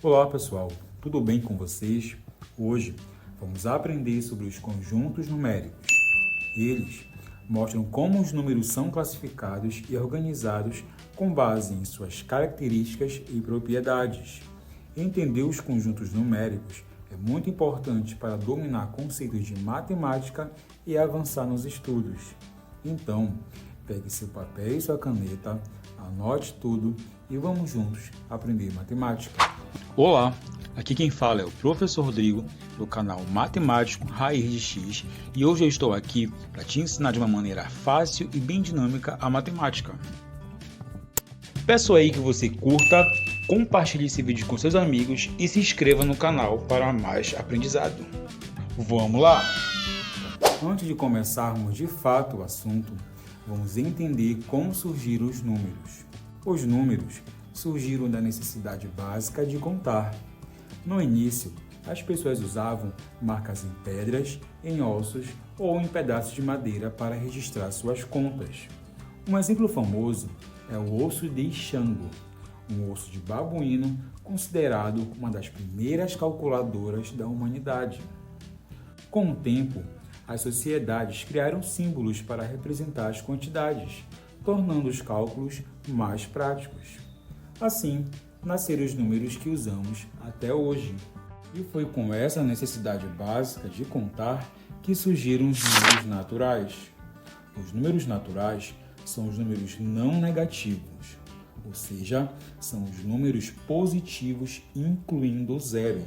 Olá pessoal, tudo bem com vocês? Hoje vamos aprender sobre os conjuntos numéricos. Eles mostram como os números são classificados e organizados com base em suas características e propriedades. Entender os conjuntos numéricos é muito importante para dominar conceitos de matemática e avançar nos estudos. Então, pegue seu papel e sua caneta, anote tudo e vamos juntos aprender matemática. Olá, aqui quem fala é o professor Rodrigo, do canal Matemático Raiz de X, e hoje eu estou aqui para te ensinar de uma maneira fácil e bem dinâmica a matemática. Peço aí que você curta, compartilhe esse vídeo com seus amigos e se inscreva no canal para mais aprendizado. Vamos lá! Antes de começarmos de fato o assunto, vamos entender como surgiram os números. Os números surgiram da necessidade básica de contar. No início, as pessoas usavam marcas em pedras, em ossos ou em pedaços de madeira para registrar suas contas. Um exemplo famoso é o osso de Xango, um osso de babuíno considerado uma das primeiras calculadoras da humanidade. Com o tempo, as sociedades criaram símbolos para representar as quantidades, tornando os cálculos mais práticos. Assim, nasceram os números que usamos até hoje. E foi com essa necessidade básica de contar que surgiram os números naturais. Os números naturais são os números não negativos, ou seja, são os números positivos incluindo o zero.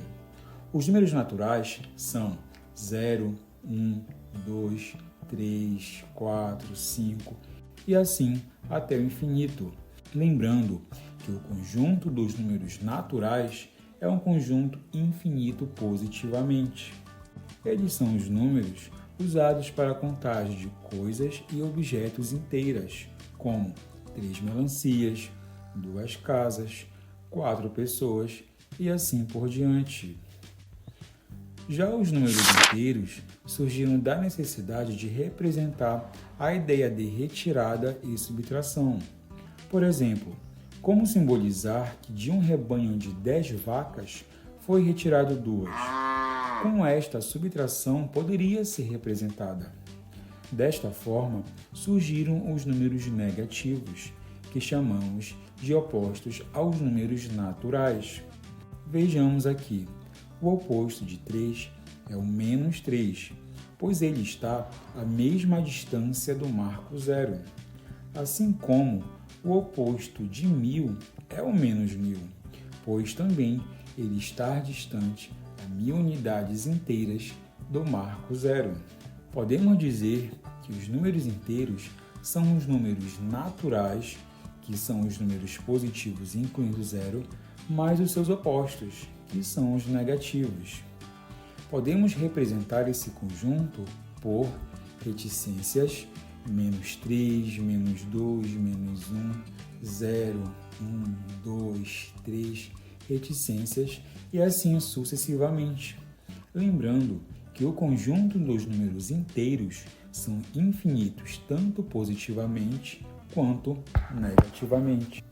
Os números naturais são 0, 1, 2, 3, 4, 5 e assim até o infinito. Lembrando que o conjunto dos números naturais é um conjunto infinito positivamente. Eles são os números usados para a contagem de coisas e objetos inteiras, como 3 melancias, 2 casas, 4 pessoas e assim por diante. Já os números inteiros surgiram da necessidade de representar a ideia de retirada e subtração. Por exemplo, como simbolizar que de um rebanho de 10 vacas foi retirado 2? Como esta subtração poderia ser representada? Desta forma, surgiram os números negativos, que chamamos de opostos aos números naturais. Vejamos aqui. O oposto de 3 é o menos 3, pois ele está à mesma distância do marco zero. Assim como o oposto de 1000 é o menos 1000, pois também ele está distante a 1000 unidades inteiras do marco zero. Podemos dizer que os números inteiros são os números naturais, que são os números positivos incluindo zero, mais os seus opostos, que são os negativos. Podemos representar esse conjunto por reticências, menos 3, menos 2, menos 1, 0, 1, 2, 3, reticências e assim sucessivamente. Lembrando que o conjunto dos números inteiros são infinitos tanto positivamente quanto negativamente.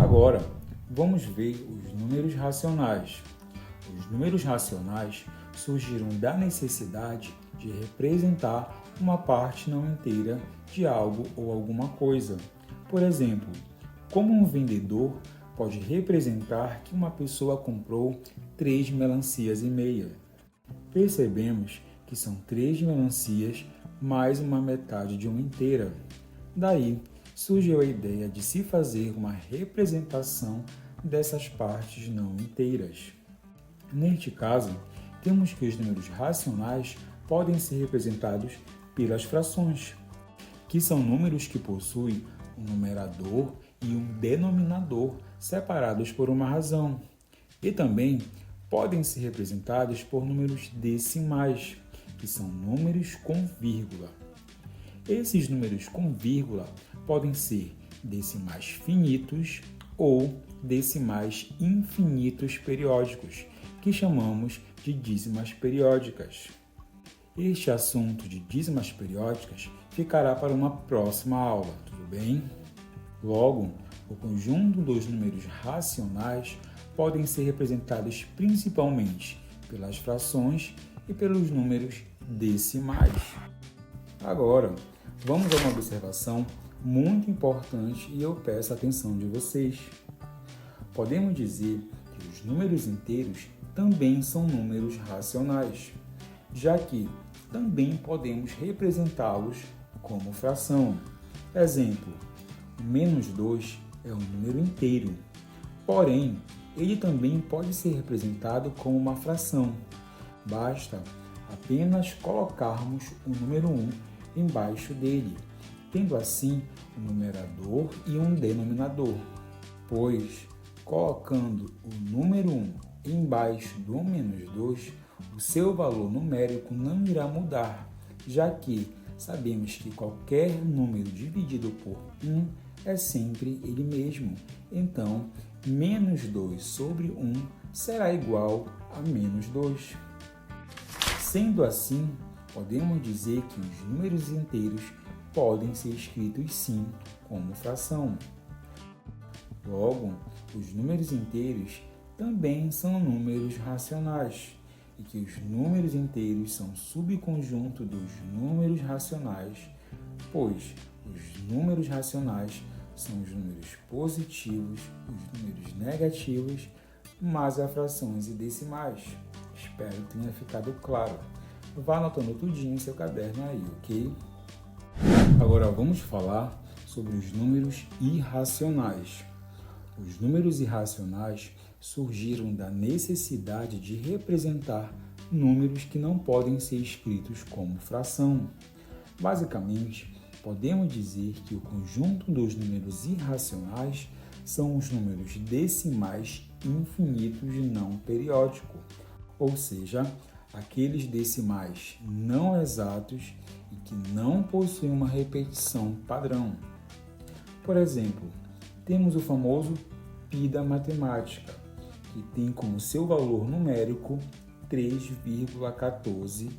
Agora, vamos ver os números racionais. Os números racionais surgiram da necessidade de representar uma parte não inteira de algo ou alguma coisa. Por exemplo, como um vendedor pode representar que uma pessoa comprou 3 melancias e meia. Percebemos que são 3 melancias mais uma metade de uma inteira. Daí, surgiu a ideia de se fazer uma representação dessas partes não inteiras. Neste caso, temos que os números racionais podem ser representados pelas frações, que são números que possuem um numerador e um denominador separados por uma razão, e também podem ser representados por números decimais, que são números com vírgula. Esses números com vírgula podem ser decimais finitos ou decimais infinitos periódicos, que chamamos de dízimas periódicas. Este assunto de dízimas periódicas ficará para uma próxima aula, tudo bem? Logo, o conjunto dos números racionais podem ser representadas principalmente pelas frações e pelos números decimais. Agora, vamos a uma observação muito importante e eu peço a atenção de vocês. Podemos dizer que os números inteiros também são números racionais, já que também podemos representá-los como fração. Exemplo, o -2 é um número inteiro, porém, ele também pode ser representado como uma fração. Basta apenas colocarmos o número 1 embaixo dele, tendo assim um numerador e um denominador, pois, colocando o número 1 embaixo do -2, o seu valor numérico não irá mudar, já que sabemos que qualquer número dividido por 1 é sempre ele mesmo. Então, -2 sobre 1 será igual a -2. Sendo assim, podemos dizer que os números inteiros podem ser escritos sim como fração. Logo, os números inteiros também são números racionais, e que os números inteiros são subconjunto dos números racionais, pois os números racionais são os números positivos, os números negativos, mais as frações e decimais. Espero que tenha ficado claro. Vá anotando tudinho em seu caderno aí, ok? Agora vamos falar sobre os números irracionais. Os números irracionais surgiram da necessidade de representar números que não podem ser escritos como fração. Basicamente, podemos dizer que o conjunto dos números irracionais são os números decimais infinitos não periódicos, ou seja, aqueles decimais não exatos e que não possuem uma repetição padrão. Por exemplo, temos o famoso π da matemática, que tem como seu valor numérico 3,14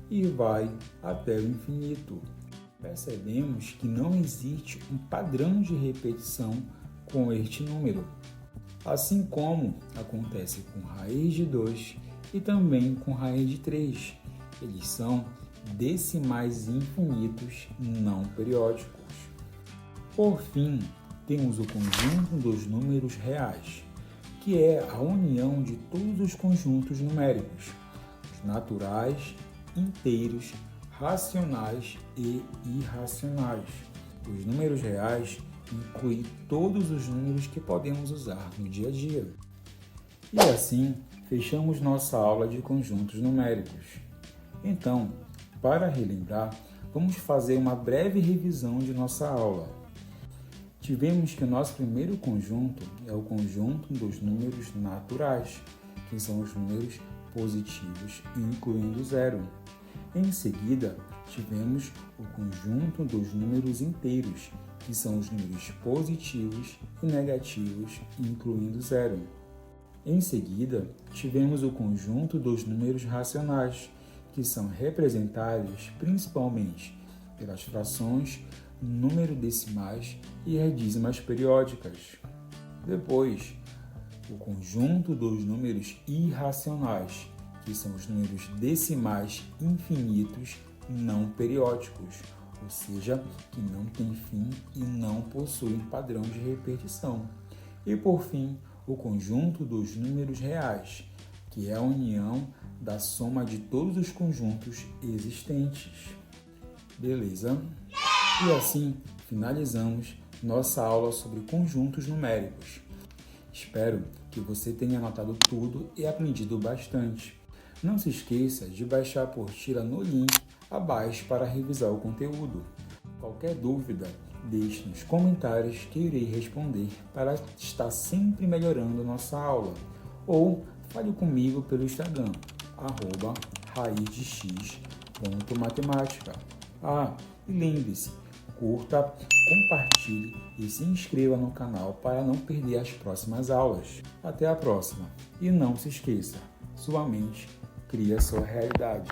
e vai até o infinito. Percebemos que não existe um padrão de repetição com este número, assim como acontece com raiz de 2 e também com raiz de 3. Eles são decimais infinitos não periódicos. Por fim, temos o conjunto dos números reais, que é a união de todos os conjuntos numéricos, os naturais, inteiros, racionais e irracionais. Os números reais incluem todos os números que podemos usar no dia a dia. E assim, fechamos nossa aula de conjuntos numéricos. Então, para relembrar, vamos fazer uma breve revisão de nossa aula. Tivemos que o nosso primeiro conjunto é o conjunto dos números naturais, que são os números positivos, incluindo zero. Em seguida, tivemos o conjunto dos números inteiros, que são os números positivos e negativos, incluindo zero. Em seguida, tivemos o conjunto dos números racionais, que são representados principalmente pelas frações, número decimais e as dízimas periódicas. Depois, o conjunto dos números irracionais, que são os números decimais infinitos não periódicos, ou seja, que não têm fim e não possuem padrão de repetição. E por fim, o conjunto dos números reais, que é a união da soma de todos os conjuntos existentes. Beleza? E assim finalizamos nossa aula sobre conjuntos numéricos. Espero que você tenha anotado tudo e aprendido bastante. Não se esqueça de baixar a apostila no link abaixo para revisar o conteúdo. Qualquer dúvida, deixe nos comentários que irei responder para estar sempre melhorando nossa aula. Ou fale comigo pelo Instagram, @raizdx.matemática. E lembre-se, curta, compartilhe e se inscreva no canal para não perder as próximas aulas. Até a próxima! E não se esqueça, sua mente cria sua realidade.